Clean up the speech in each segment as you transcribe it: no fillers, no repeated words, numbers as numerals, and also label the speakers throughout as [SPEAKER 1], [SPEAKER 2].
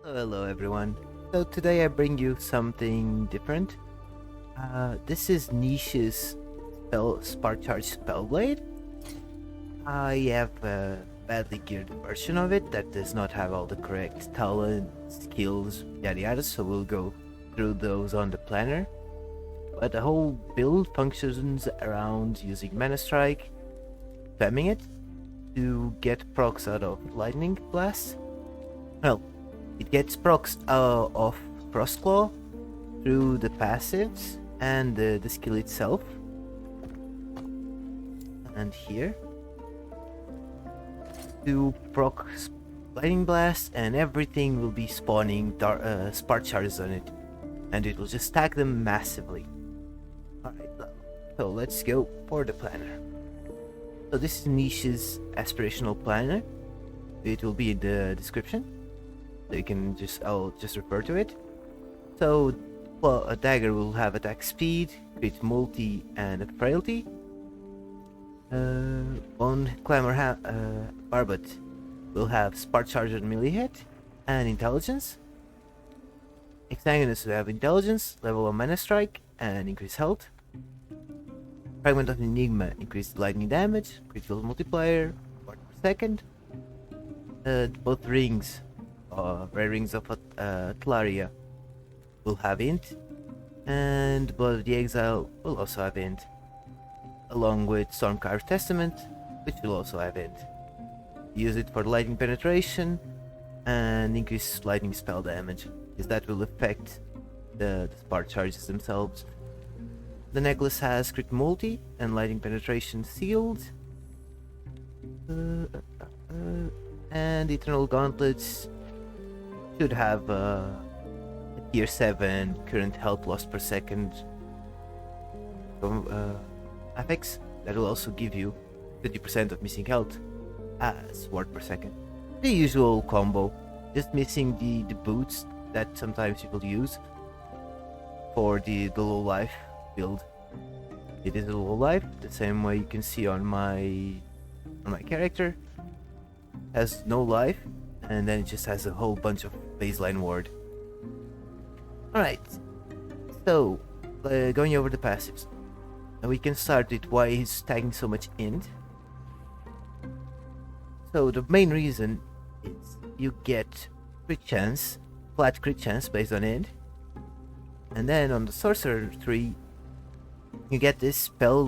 [SPEAKER 1] Hello everyone. So today I bring you something different. This is Niche's Spark Charge Spellblade. I have a badly geared version of it that does not have all the correct talent, skills, yada yada, so we'll go through those on the planner. But the whole build functions around using Mana Strike, spamming it, to get procs out of Lightning Blast. Well, it gets procs of Frostclaw through the passives and the skill itself. And here to proc Lightning Blast, and everything will be spawning Spark Charges on it, and it will just stack them massively. Alright, so let's go for the planner. So this is Niche's aspirational planner. It will be in the description. So you can I'll just refer to it. So, well, a dagger will have attack speed, crit multi, and a frailty. Boneclamor Barbot will have spark charge and melee hit, and intelligence. Exsanguinous will have intelligence, level 1 mana strike, and increase health. Fragment of Enigma increased lightning damage, critical multiplier, ward per second. Both rings, rare rings of Tlaria, will have int, and Blood of the Exile will also have int, along with Stormcarved Testament, which will also have int. Use it for lightning penetration and increase lightning spell damage, because that will affect the spark charges themselves. The necklace has crit multi and lightning penetration sealed. And Eternal Gauntlets should have a tier 7 current health loss per second affix that will also give you 50% of missing health as ward per second. The usual combo, just missing the boots that sometimes people use for the low life build. It is a low life, the same way you can see on my character. Has no life, and then it just has a whole bunch of baseline ward. Alright, so going over the passives. Now we can start with why he's tagging so much int. So the main reason is you get crit chance, flat crit chance based on int. And then on the sorcerer tree, you get this spell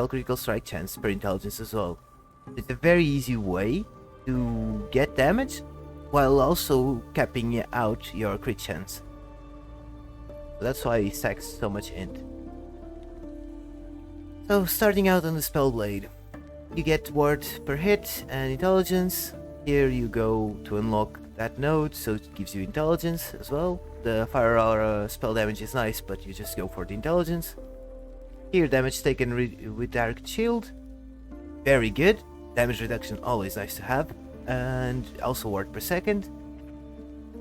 [SPEAKER 1] critical strike chance per intelligence as well. It's a very easy way to get damage while also capping out your crit chance. So that's why he stacks so much int. So starting out on the Spellblade, you get ward per hit and intelligence. Here you go to unlock that node, so it gives you intelligence as well. The fire aura spell damage is nice, but you just go for the intelligence. Here, damage taken with direct shield, very good. Damage reduction, always nice to have, and also ward per second.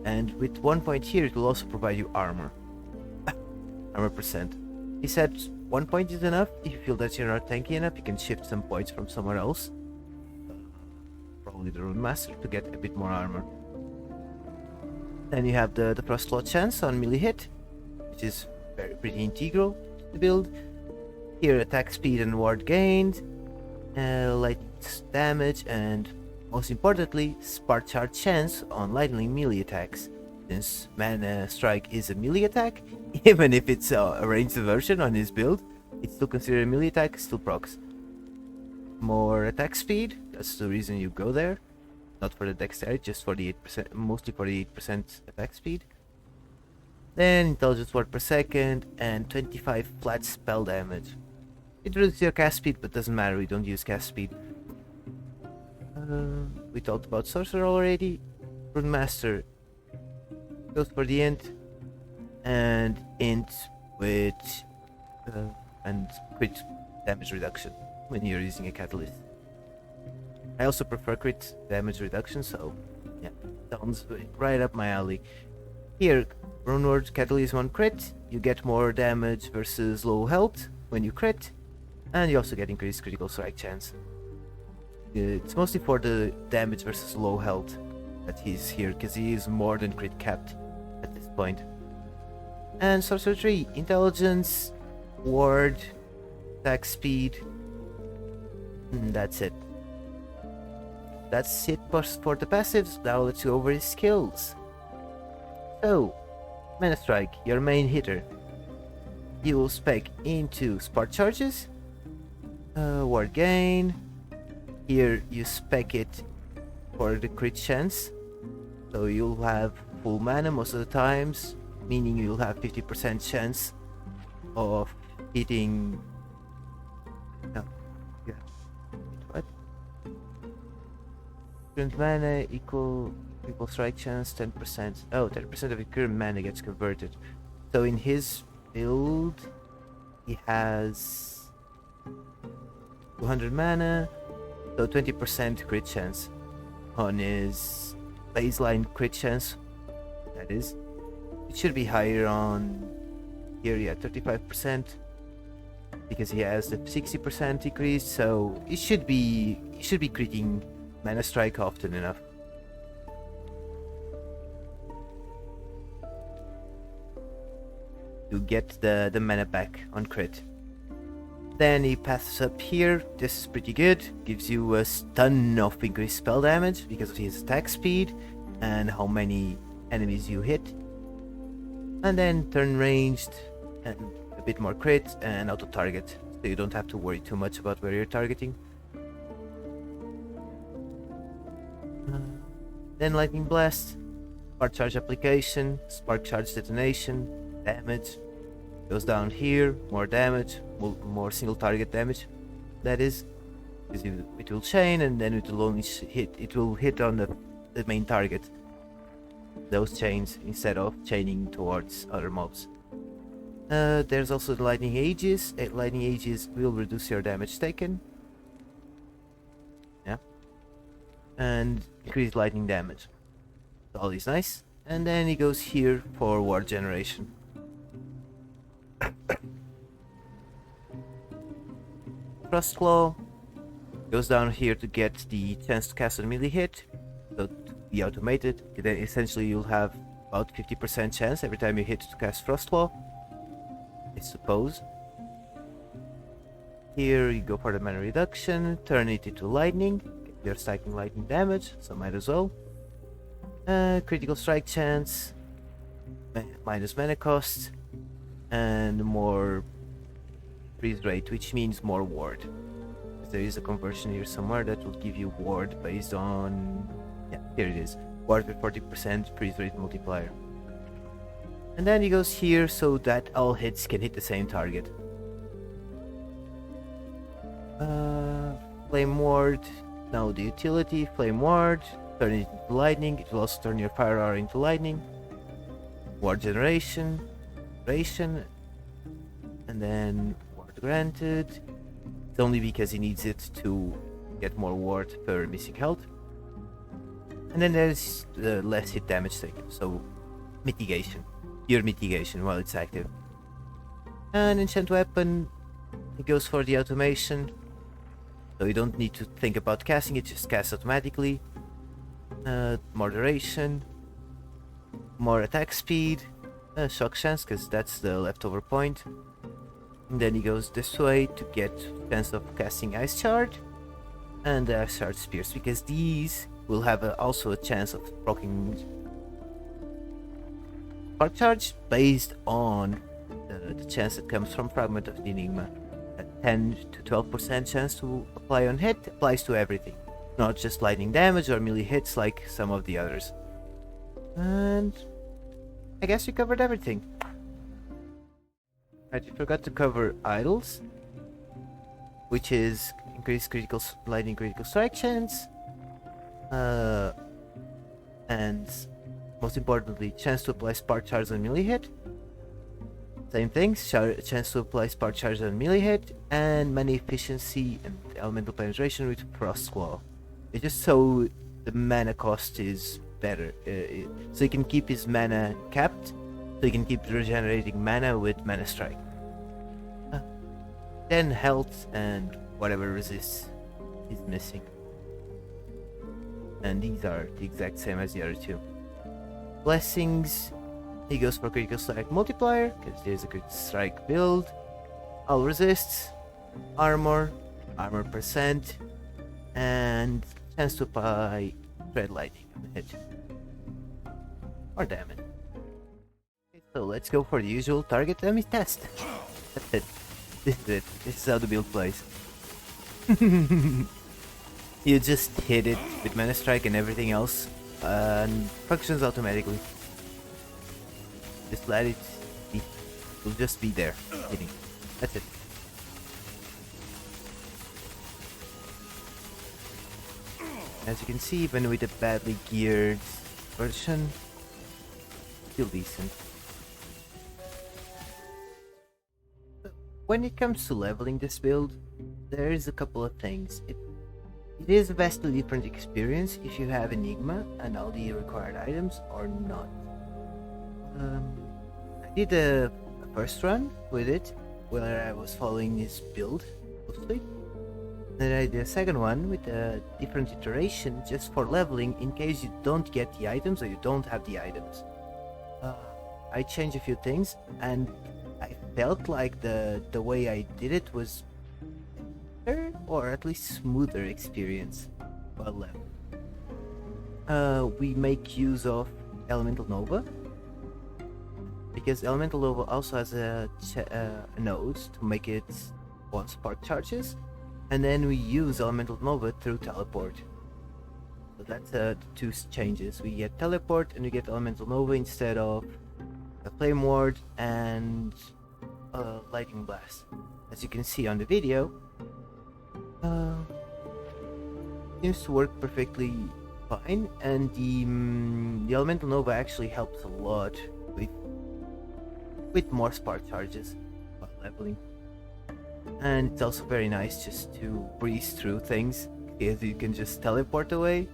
[SPEAKER 1] And with 1 point here, it will also provide you armor. Armor percent. He said 1 point is enough. If you feel that you're not tanky enough, you can shift some points from somewhere else. Probably the Rune Master to get a bit more armor. Then you have the Frostclaw chance on melee hit, which is pretty integral to the build. Here, attack speed and ward gained, light damage, and most importantly, spark charge chance on lightning melee attacks. Since Mana Strike is a melee attack, even if it's a ranged version on his build, it's still considered a melee attack, still procs. More attack speed, that's the reason you go there. Not for the dexterity, just for the 8%, mostly for the 8% attack speed. Then intelligence ward per second and 25 flat spell damage. It reduces your cast speed, but doesn't matter, we don't use cast speed. We talked about sorcerer already. Rune Master goes for the int, and int with and crit damage reduction when you're using a catalyst. I also prefer crit damage reduction, so yeah, sounds right up my alley. Here, Runeward Catalyst 1 crit, you get more damage versus low health when you crit, and you also get increased critical strike chance. It's mostly for the damage versus low health that he's here, because he is more than crit capped at this point. And sorcerer 3, intelligence, ward, attack speed. That's it. That's it for the passives. Now let's go over his skills. So, Mana Strike, your main hitter. You will spec into Spark Charges, Ward Gain. Here you spec it for the crit chance. So you'll have full mana most of the times, meaning you'll have 50% chance of hitting. No, yeah. What? Current mana equal strike chance 10%. Oh, 10% of your current mana gets converted. So in his build, he has 200 mana, so 20% crit chance on his baseline crit chance. That is, it should be higher on here. Yeah, 35%, because he has the 60% decrease. So it should be critting Mana Strike often enough. To get the mana back on crit. Then he passes up here. This is pretty good. Gives you a ton of increased spell damage because of his attack speed and how many enemies you hit. And then turn ranged and a bit more crit and auto target, so you don't have to worry too much about where you're targeting. Then lightning blast, spark charge application, spark charge detonation, damage goes down here, more damage, more single target damage. That is, because it will chain and then it will only hit. It will hit on the main target. Those chains instead of chaining towards other mobs. There's also the lightning aegis. Lightning aegis will reduce your damage taken. Yeah, and increase lightning damage. All is nice. And then he goes here for ward generation. Frostclaw goes down here to get the chance to cast a melee hit, so to be automated. Then essentially you'll have about 50% chance every time you hit to cast Frostclaw, I suppose. Here you go for the mana reduction, turn it into lightning. You're stacking lightning damage, so might as well. Critical strike chance, minus mana cost, and more freeze rate, which means more ward. There is a conversion here somewhere that will give you ward based on, yeah, here it is, ward with 40% freeze rate multiplier. And then he goes here so that all hits can hit the same target. Flame ward, now the utility, flame ward, turn it into lightning. It will also turn your fire aura into lightning. Ward generation, and then ward granted. It's only because he needs it to get more ward per missing health. And then there's the less hit damage taken, so mitigation, pure mitigation while it's active. And enchant weapon, it goes for the automation, so you don't need to think about casting it, just cast automatically. More duration, more attack speed, shock chance, because that's the leftover point. And then he goes this way to get chance of casting Ice Shard and the Ice Shard Spears, because these will have also a chance of proccing Spark Charge based on the chance that comes from Fragment of the Enigma. A 10 to 12% chance to apply on hit applies to everything, not just lightning damage or melee hits like some of the others. And I guess we covered everything. I forgot to cover idols, which is increased lightning critical strike chance, and most importantly, chance to apply spark charge on melee hit. Same thing, chance to apply spark charge on melee hit, and mana efficiency and elemental penetration with Frostclaw. It's just so the mana cost is better, so he can keep his mana capped, so he can keep regenerating mana with Mana Strike. Then health and whatever resists is missing. and these are the exact same as the other two. Blessings, he goes for critical strike multiplier, because there's a critical strike build. All resists, armor percent, and chance to apply Dread Lightning on the hit. Or damage. Okay, so let's go for the usual target enemy test. That's it. This is it. This is how the build plays. You just hit it with Mana Strike and everything else, and functions automatically. Just let it be. It'll just be there, hitting. That's it. As you can see, even with a badly geared version, still decent. When it comes to leveling this build, there is a couple of things. It is a vastly different experience if you have Enigma and all the required items or not. I did a first run with it, where I was following this build closely. Then I did a second one with a different iteration just for leveling in case you don't get the items or you don't have the items. I changed a few things and I felt like the way I did it was better, or at least smoother experience while leveling. We make use of Elemental Nova, because Elemental Nova also has a node to make it one spark charges, and then we use Elemental Nova through teleport. So that's the two changes. We get teleport and we get Elemental Nova instead of a Flame Ward and Lightning Blast. As you can see on the video, seems to work perfectly fine, and the Elemental Nova actually helps a lot with more spark charges while leveling. And it's also very nice just to breeze through things, because you can just teleport away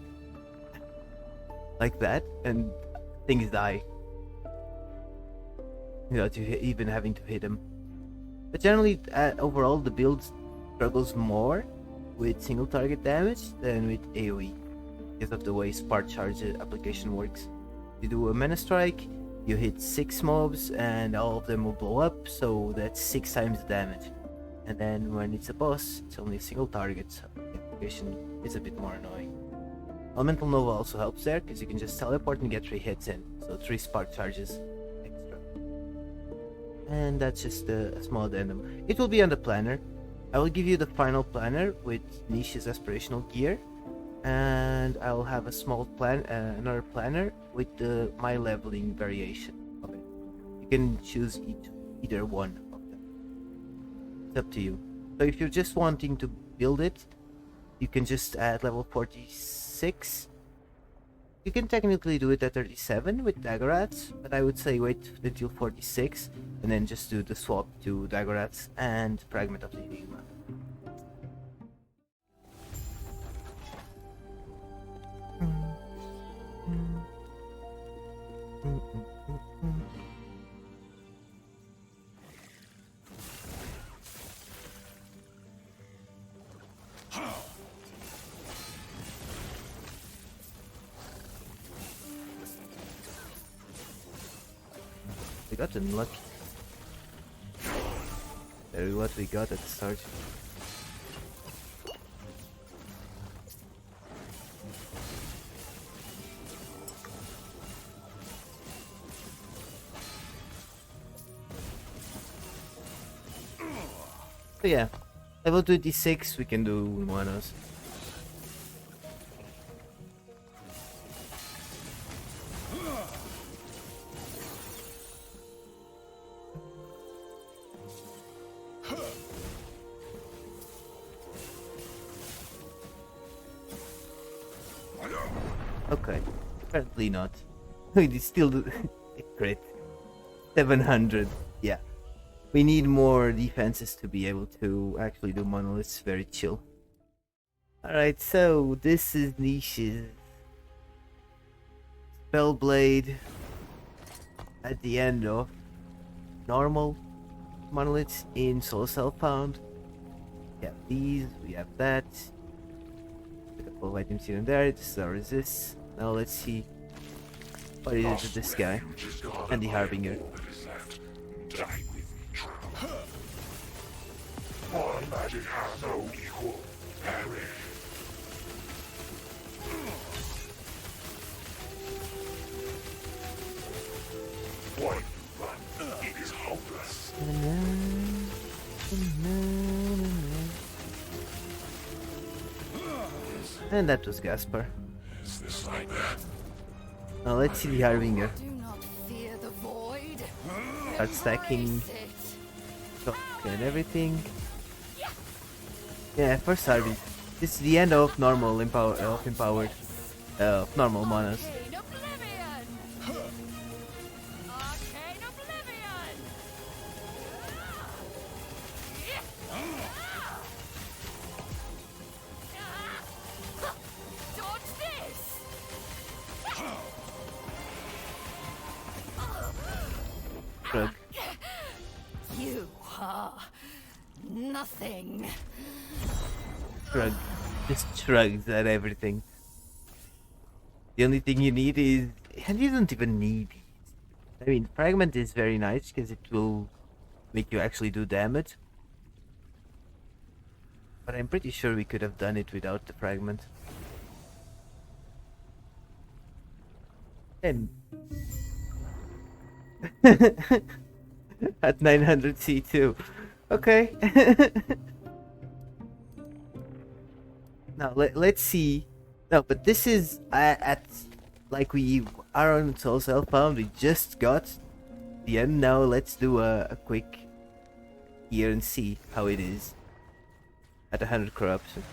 [SPEAKER 1] like that and things die without you even having to hit them. But generally, overall, the build struggles more with single target damage than with AoE, because of the way spark charge application works. You do a Mana Strike, you hit 6 mobs and all of them will blow up, so that's 6 times the damage. And then when it's a boss, it's only a single target, so the application is a bit more annoying. Elemental Nova also helps there, because you can just teleport and get 3 hits in, so 3 spark charges extra. And that's just a small addendum. It will be on the planner. I will give you the final planner with Nisha's aspirational gear, and I'll have a small another planner with my leveling variation of it. You can choose either one of them. It's up to you. So if you're just wanting to build it, you can just add level 46. You can technically do it at 37 with Dragoraths, but I would say wait until 46 and then just do the swap to Dragoraths and Fragment of the Enigma. We got unlucky. Very what we got at the start. So yeah, level 26 we can do monos. Okay, apparently not. It is still a crit. 700, yeah. We need more defenses to be able to actually do monoliths very chill. Alright, so this is Nisha's Spellblade at the end of normal monoliths in Soul Self Found. We have these, we have that. The couple of items here and there. This is resist. Now let's see what it is with this guy and the Harbinger.
[SPEAKER 2] My magic has no equal. Perish. Why you run? It is hopeless.
[SPEAKER 1] And that was Gaspar.
[SPEAKER 2] Is this nightmare?
[SPEAKER 1] Now let's see the Harbinger.
[SPEAKER 3] Do not fear the void.
[SPEAKER 1] Start stacking
[SPEAKER 3] Embrace it.
[SPEAKER 1] stock and everything. Yeah, first Harbinger. This is the end of normal empowered normal manas.
[SPEAKER 3] Arcane Oblivion. Arcane Oblivion. Dodge this.
[SPEAKER 1] Shrug.
[SPEAKER 3] You are nothing.
[SPEAKER 1] Shrug. Just shrugs at everything. The only thing you need is, and you don't even need it. I mean, Fragment is very nice because it will make you actually do damage. But I'm pretty sure we could have done it without the Fragment. And at 900 C2. Okay. Now let's see. No, but this is at like we are on Soul Self-Found. We just got the end. Now let's do a quick here and see how it is at 100 corruption.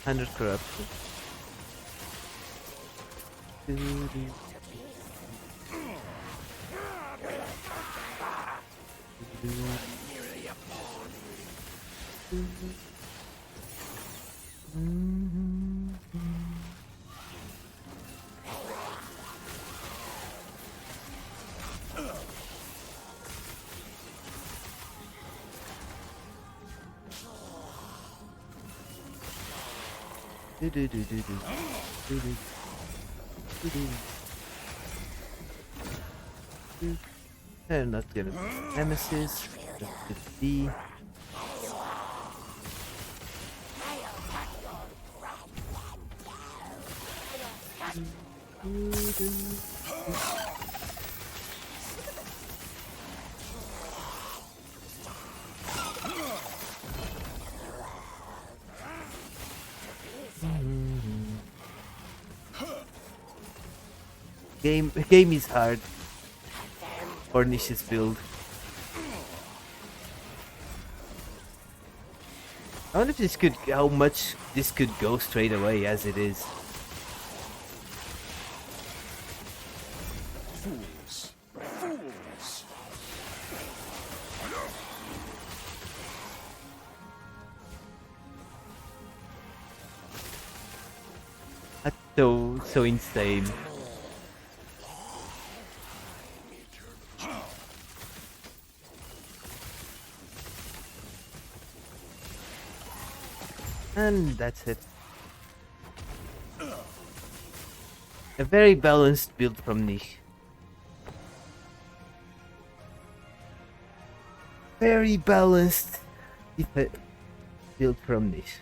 [SPEAKER 1] Hundred corruption. I'm not gonna Nemesis. Just D. Game is hard for Nish's build. I wonder if this could, how much this could go straight away as it is.
[SPEAKER 2] Fools. Fools.
[SPEAKER 1] That's so insane. And that's it. A very balanced build from Nish. Very balanced build from Nish.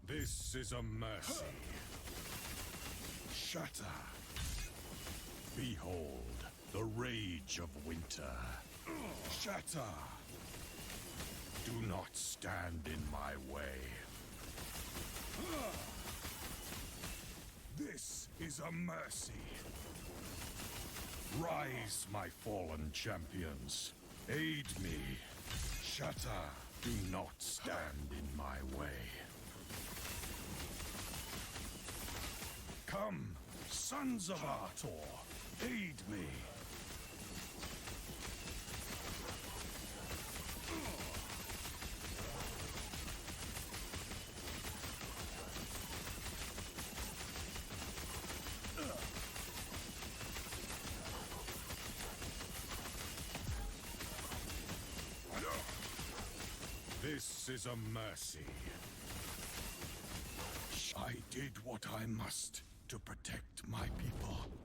[SPEAKER 2] This is a mercy. Shatter. Behold the rage of winter. Shatter. Do not stand in my way. This is a mercy. Rise, my fallen champions. Aid me. Shatter. Do not stand in my way. Come, sons of Artor. Aid me. This is a mercy. I did what I must to protect my people.